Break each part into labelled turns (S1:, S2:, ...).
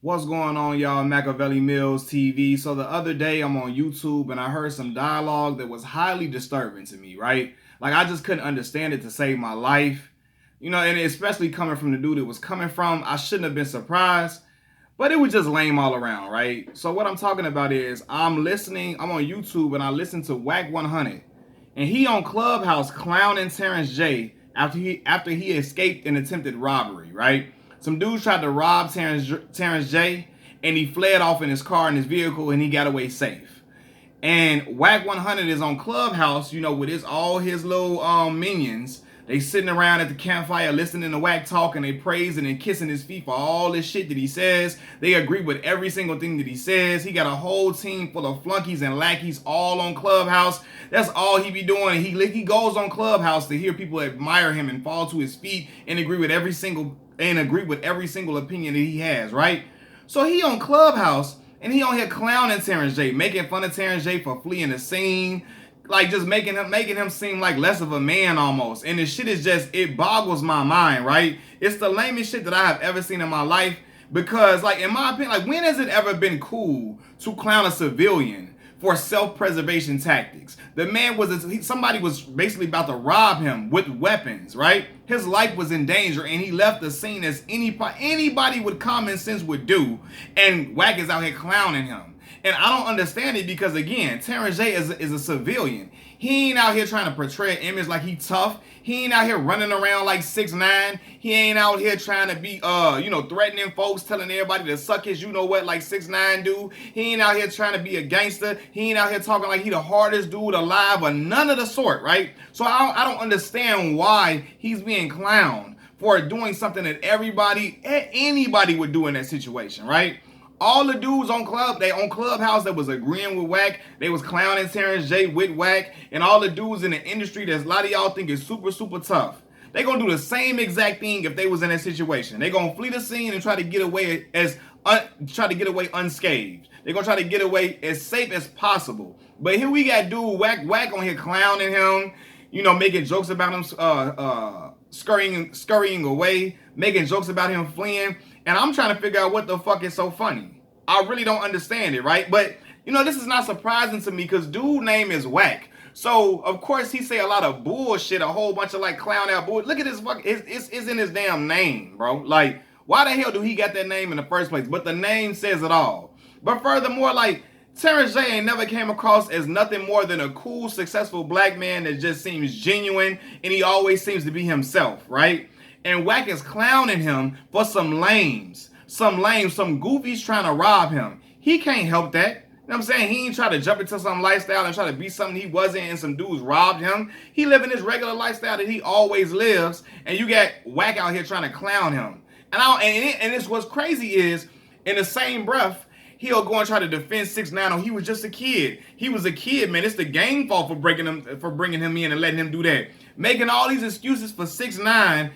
S1: What's going on, y'all? Machiavelli Mills TV. So the other day I'm on YouTube and I heard some dialogue that was highly disturbing to me, right? Like I just couldn't understand it to save my life. And especially coming from the dude it was coming from, I shouldn't have been surprised, but it was just lame all around, right? So what I'm talking about is I'm on YouTube and I listen to Wack 100. And he on Clubhouse clowning Terrence J after he escaped an attempted robbery, right? Some dudes tried to rob Terrence J, and he fled off in his car in his vehicle, and he got away safe. And Wack 100 is on Clubhouse, with all his little minions. They sitting around at the campfire listening to Wack talk, and they praising and kissing his feet for all this shit that he says. They agree with every single thing that he says. He got a whole team full of flunkies and lackeys all on Clubhouse. That's all he be doing. He goes on Clubhouse to hear people admire him and fall to his feet and agree with every single opinion that he has, right? So he on Clubhouse and he on here clowning Terrence J, making fun of Terrence J for fleeing the scene, like just making him seem like less of a man almost. And this shit is it boggles my mind, right? It's the lamest shit that I have ever seen in my life. Because, like, in my opinion, like, when has it ever been cool to clown a civilian for self-preservation tactics? The man somebody was basically about to rob him with weapons, right? His life was in danger, and he left the scene as anybody with common sense would do, and Wack is out here clowning him. And I don't understand it because, again, Terrence J is a civilian. He ain't out here trying to portray an image like he tough. He ain't out here running around like 6ix9ine. He ain't out here trying to be, threatening folks, telling everybody to suck his you-know-what like 6ix9ine do. He ain't out here trying to be a gangster. He ain't out here talking like he the hardest dude alive or none of the sort, right? So I don't understand why he's being clowned for doing something that anybody would do in that situation, right? All the dudes on Clubhouse that was agreeing with Wack, they was clowning Terrence J with Wack, and all the dudes in the industry that a lot of y'all think is super, super tough. They gonna do the same exact thing if they was in that situation. They gonna flee the scene and try to get away unscathed. They gonna try to get away as safe as possible. But here we got dude Wack on here clowning him, making jokes about him scurrying away, making jokes about him fleeing. And I'm trying to figure out what the fuck is so funny. I really don't understand it, right? But, this is not surprising to me because dude's name is Wack. So, of course, he say a lot of bullshit, a whole bunch of, like, clown out bullshit. Look at this fuck. It's in his damn name, bro. Like, why the hell do he got that name in the first place? But the name says it all. But furthermore, like, Terrence J ain't never came across as nothing more than a cool, successful black man that just seems genuine, and he always seems to be himself, right? And Wack is clowning him for some goofies trying to rob him. He can't help that. You know what I'm saying? He ain't try to jump into some lifestyle and try to be something he wasn't and some dudes robbed him. He living his regular lifestyle that he always lives, and you got Wack out here trying to clown him. And it's what's crazy is, in the same breath, he'll go and try to defend 6ix9ine. Oh, he was just a kid. He was a kid, man. It's the gang fault for bringing him in and letting him do that. Making all these excuses for 6ix9ine,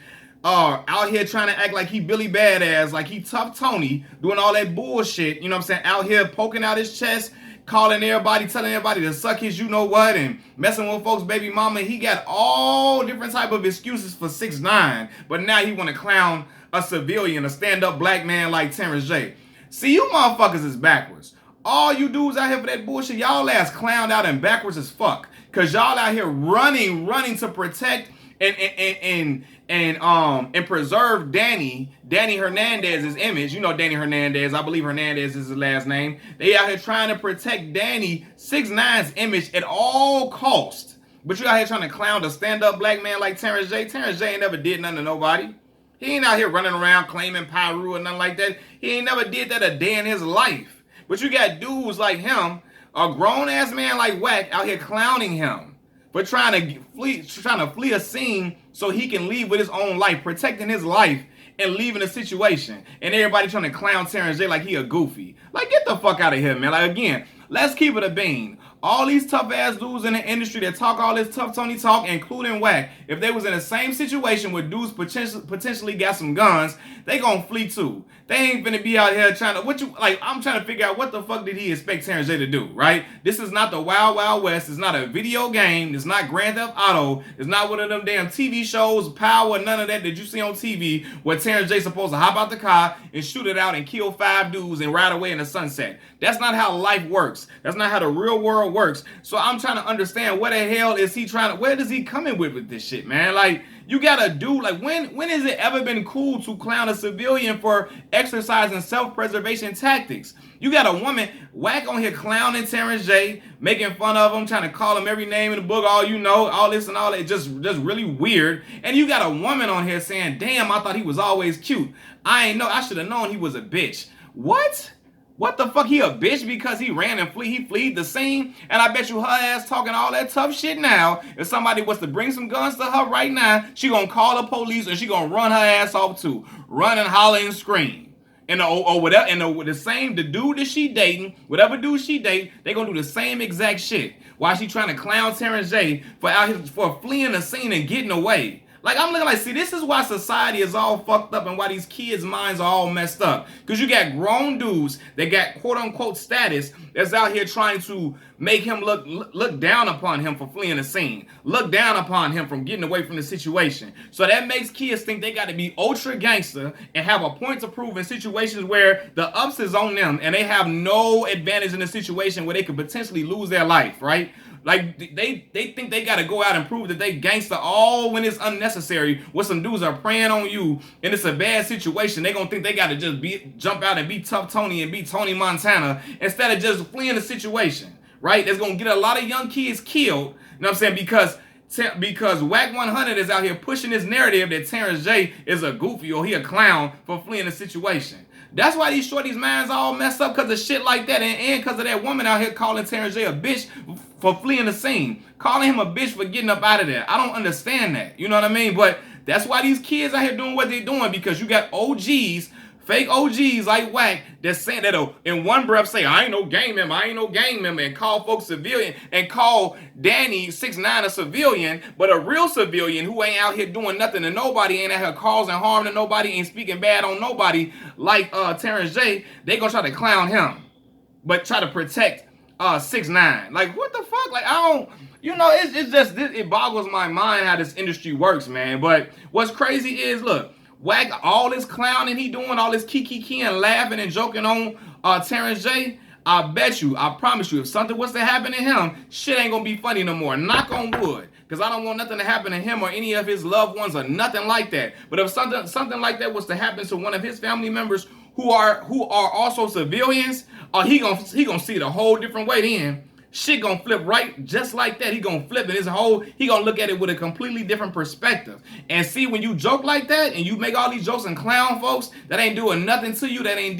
S1: out here trying to act like he Billy Badass, like he Tough Tony, doing all that bullshit, you know what I'm saying? Out here poking out his chest, telling everybody to suck his you-know-what, and messing with folks' baby mama. He got all different type of excuses for 6ix9ine, but now he want to clown a civilian, a stand-up black man like Terrence J. See, you motherfuckers is backwards. All you dudes out here for that bullshit, y'all ass clowned out and backwards as fuck. Cause y'all out here running to protect and preserve Danny Hernandez's image. You know Danny Hernandez. I believe Hernandez is his last name. They out here trying to protect 6ix9ine's image at all costs. But you out here trying to clown the stand-up black man like Terrence J. Terrence J ain't never did nothing to nobody. He ain't out here running around claiming Pyru or nothing like that. He ain't never did that a day in his life. But you got dudes like him, a grown-ass man like Wack, out here clowning him for trying to flee a scene so he can leave with his own life, protecting his life and leaving the situation. And everybody trying to clown Terrence J like he a goofy. Like, get the fuck out of here, man. Like, again, let's keep it a bean. all these tough ass dudes in the industry that talk all this tough Tony talk, including Wack, if they was in the same situation where dudes potentially got some guns, they gonna flee too. They ain't finna be out here trying to, I'm trying to figure out what the fuck did he expect Terrence J to do, right? This is not the Wild Wild West. It's not a video game. It's not Grand Theft Auto. It's not one of them damn TV shows, Power, none of that you see on TV where Terrence J supposed to hop out the car and shoot it out and kill 5 dudes and ride away in the sunset. That's not how life works. That's not how the real world works. So I'm trying to understand what the hell is he trying to, where does he come in with this shit, man? Like, you gotta do, like, when has it ever been cool to clown a civilian for exercising self-preservation tactics? You got a woman, Wack on here clowning Terrence J, making fun of him, trying to call him every name in the book, all you know, all this and all that, just really weird. And you got a woman on here saying, damn, I thought he was always cute. I should have known he was a bitch. What? What the fuck? He a bitch because he ran and he fled the scene? And I bet you her ass talking all that tough shit now. If somebody was to bring some guns to her right now, she gonna call the police and she gonna run her ass off too. Run and holler and scream. And whatever, and the dude that she dating, whatever dude she date, they gonna do the same exact shit. While she trying to clown Terrence J for fleeing the scene and getting away. Like, I'm looking like, see, this is why society is all fucked up and why these kids' minds are all messed up. Because you got grown dudes that got quote-unquote status that's out here trying to make him look down upon him for fleeing the scene. Look down upon him from getting away from the situation. So that makes kids think they got to be ultra gangster and have a point to prove in situations where the ups is on them and they have no advantage in a situation where they could potentially lose their life, right? Like, they think they got to go out and prove that they gangster all when it's unnecessary. When some dudes are preying on you and it's a bad situation, they going to think they got to just jump out and be Tough Tony and be Tony Montana instead of just fleeing the situation, right? That's going to get a lot of young kids killed, you know what I'm saying, because Wack 100 is out here pushing this narrative that Terrence J is a goofy or he a clown for fleeing the situation. That's why these shorties' minds all messed up because of shit like that and because of that woman out here calling Terrence J a bitch for fleeing the scene. Calling him a bitch for getting up out of there. I don't understand that. You know what I mean? But that's why these kids out here doing what they're doing because you got OGs, fake OGs like Wack that's saying that in one breath say, I ain't no gang member, and call folks civilian and call Danny 6'9" a civilian, but a real civilian who ain't out here doing nothing to nobody, ain't out here causing harm to nobody, ain't speaking bad on nobody like Terrence J, they gonna try to clown him, but try to protect 6'9". Like, what the fuck? Like, I don't, you know, it boggles my mind how this industry works, man. But what's crazy is, look, Wack, all this clowning he doing, all this kiki and laughing and joking on Terrence J, I promise you, if something was to happen to him, shit ain't gonna be funny no more. Knock on wood. Because I don't want nothing to happen to him or any of his loved ones or nothing like that. But if something like that was to happen to one of his family members who are also civilians, he gonna see it a whole different way then. Shit gonna flip right just like that. He gonna flip it. He gonna look at it with a completely different perspective. And see, when you joke like that and you make all these jokes and clown folks that ain't doing nothing to you, they ain't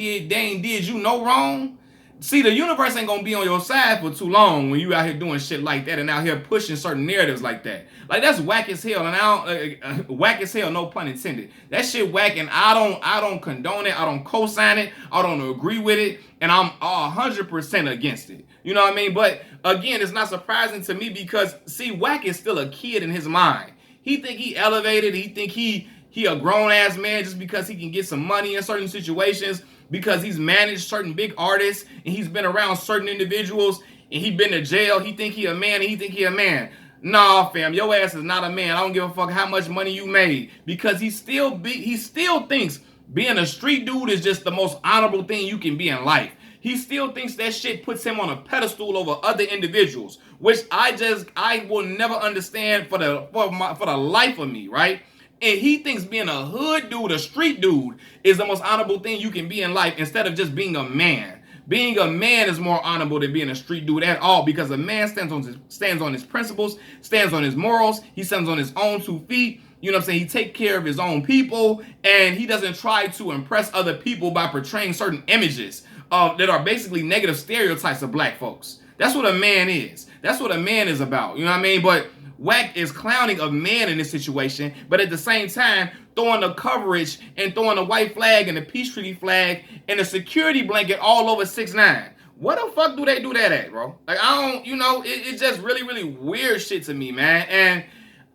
S1: did you no wrong. See, the universe ain't gonna be on your side for too long when you out here doing shit like that and out here pushing certain narratives like that. Like, that's whack as hell, and I don't whack as hell, no pun intended. That shit whack, and I don't condone it. I don't co-sign it. I don't agree with it, and I'm 100% against it. You know what I mean? But again, it's not surprising to me because, see, Wack is still a kid in his mind. He think he elevated. He think he a grown ass man just because he can get some money in certain situations, because he's managed certain big artists and he's been around certain individuals and he been to jail. He think he a man and he think he a man. Nah, fam, your ass is not a man. I don't give a fuck how much money you made, because he still thinks being a street dude is just the most honorable thing you can be in life. He still thinks that shit puts him on a pedestal over other individuals, which I will never understand for the life of me, right? And he thinks being a hood dude, a street dude, is the most honorable thing you can be in life instead of just being a man. Being a man is more honorable than being a street dude at all, because a man stands on his principles, stands on his morals, he stands on his own 2 feet. You know what I'm saying? He takes care of his own people, and he doesn't try to impress other people by portraying certain images that are basically negative stereotypes of black folks. That's what a man is. That's what a man is about. You know what I mean? But Wack is clowning a man in this situation, but at the same time throwing the coverage and throwing the white flag and the peace treaty flag and the security blanket all over 6ix9ine. What the fuck do they do that at, bro? Like, I don't, it's just really, really weird shit to me, man. And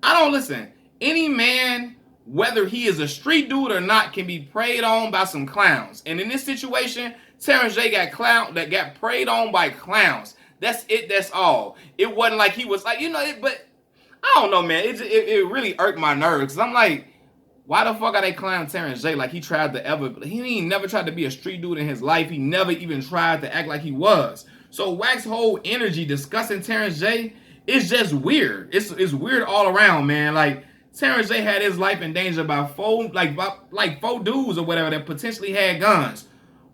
S1: I don't listen. Any man, whether he is a street dude or not, can be preyed on by some clowns. And in this situation, Terrence J got preyed on by clowns. That's it. That's all. It wasn't like he was like, but I don't know, man. It really irked my nerves. Cause I'm like, why the fuck are they clowning Terrence J like he tried to ever? He ain't never tried to be a street dude in his life. He never even tried to act like he was. So Wack's whole energy discussing Terrence J is just weird. It's weird all around, man. Like Terrence J had his life in danger by four dudes or whatever that potentially had guns.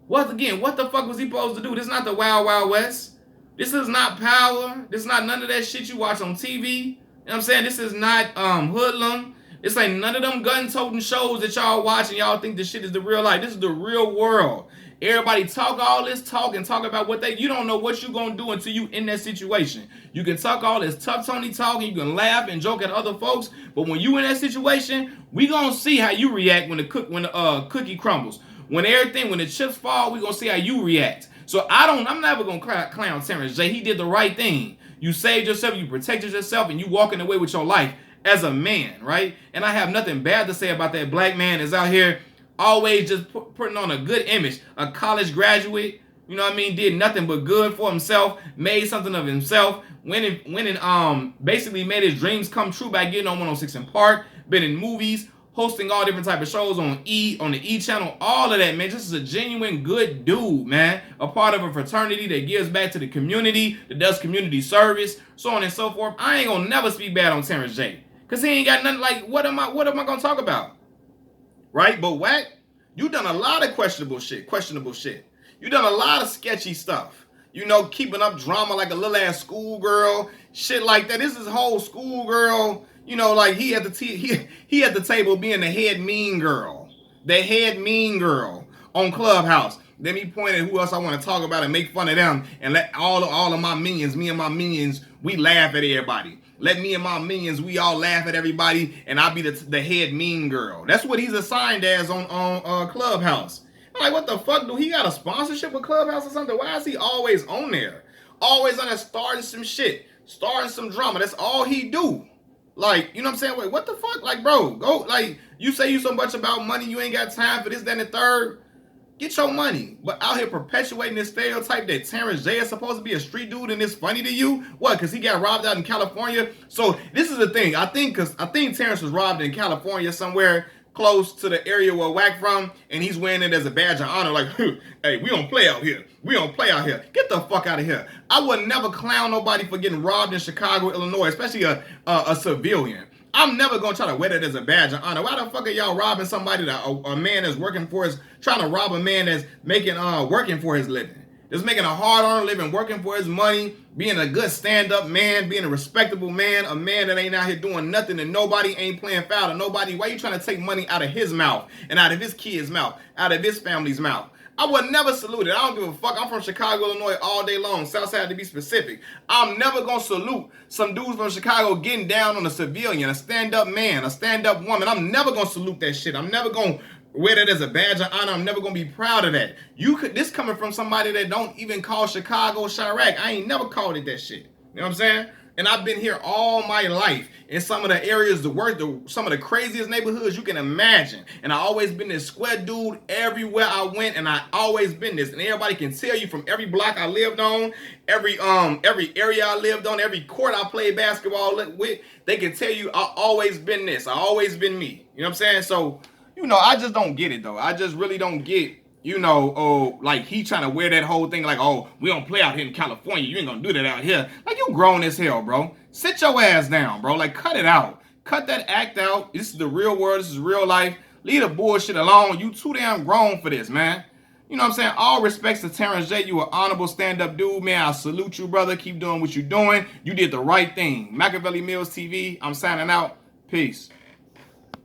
S1: What the fuck was he supposed to do? This is not the Wild Wild West. This is not Power. This is not none of that shit you watch on TV. You know what I'm saying? This is not Hoodlum. This ain't none of them gun-toting shows that y'all watch and y'all think this shit is the real life. This is the real world. Everybody talk all this talk and talk about you don't know what you gonna do until you in that situation. You can talk all this tough Tony talk and you can laugh and joke at other folks, but when you in that situation, we gonna see how you react when the cookie crumbles. When the chips fall, we gonna see how you react. So I'm never gonna clown Terrence J. He did the right thing. You saved yourself, you protected yourself, and you walking away with your life as a man, right? And I have nothing bad to say about that black man that's out here always just putting on a good image. A college graduate, you know what I mean, did nothing but good for himself, made something of himself, basically made his dreams come true by getting on 106 in Park, been in movies, hosting all different type of shows on the E channel, all of that, man. Just is a genuine good dude, man. A part of a fraternity that gives back to the community, that does community service, so on and so forth. I ain't gonna never speak bad on Terrence J. Cause he ain't got nothing. Like, what am I gonna talk about? Right? But Wack, you done a lot of questionable shit. You done a lot of sketchy stuff. Keeping up drama like a little ass schoolgirl, shit like that. This is whole schoolgirl. Like he at the table being the head mean girl on Clubhouse. Then he pointed who else I want to talk about and make fun of them and let all of my minions, me and my minions, we laugh at everybody. Let me and my minions, we all laugh at everybody, and I'll be the head mean girl. That's what he's assigned as on Clubhouse. I'm like, what the fuck? Do he got a sponsorship with Clubhouse or something? Why is he always on there? Always on there starting some shit, starting some drama. That's all he do. Like, you know what I'm saying? Wait, what the fuck? Like, bro, go, like, you say you so much about money, you ain't got time for this, that, and the third. Get your money. But out here perpetuating this stereotype that Terrence J is supposed to be a street dude and it's funny to you? What, because he got robbed out in California? So this is the thing. I think Terrence was robbed in California somewhere close to the area where Wack from, and he's wearing it as a badge of honor. Like, hey, we don't play out here. Get the fuck out of here. I would never clown nobody for getting robbed in Chicago, Illinois, especially a civilian. I'm never gonna try to wear that as a badge of honor. Why the fuck are y'all robbing somebody a man that's working for trying to rob a man that's making working for his living? That's making a hard-earned living, working for his money, being a good stand-up man, being a respectable man, a man that ain't out here doing nothing and nobody ain't playing foul to nobody. Why you trying to take money out of his mouth and out of his kids' mouth, out of his family's mouth? I would never salute it. I don't give a fuck. I'm from Chicago, Illinois all day long. Southside to be specific. I'm never going to salute some dudes from Chicago getting down on a civilian, a stand-up man, a stand-up woman. I'm never going to salute that shit. I'm never going to wear that as a badge of honor. I'm never going to be proud of that. This coming from somebody that don't even call Chicago Chirac. I ain't never called it that shit. You know what I'm saying? And I've been here all my life in some of the areas, some of the craziest neighborhoods you can imagine. And I always been this square dude everywhere I went, and I always been this. And everybody can tell you from every block I lived on, every area I lived on, every court I played basketball with, they can tell you I always been this. I always been me. You know what I'm saying? So, I just don't get it though. I just really don't get. Like he trying to wear that whole thing like, oh, we don't play out here in California. You ain't gonna do that out here. Like, you grown as hell, bro. Sit your ass down, bro. Like, cut it out. Cut that act out. This is the real world. This is real life. Leave the bullshit alone. You too damn grown for this, man. You know what I'm saying? All respects to Terrence J. You an honorable stand-up dude, man. I salute you, brother. Keep doing what you're doing. You did the right thing. Machiavelli Mills TV, I'm signing out. Peace.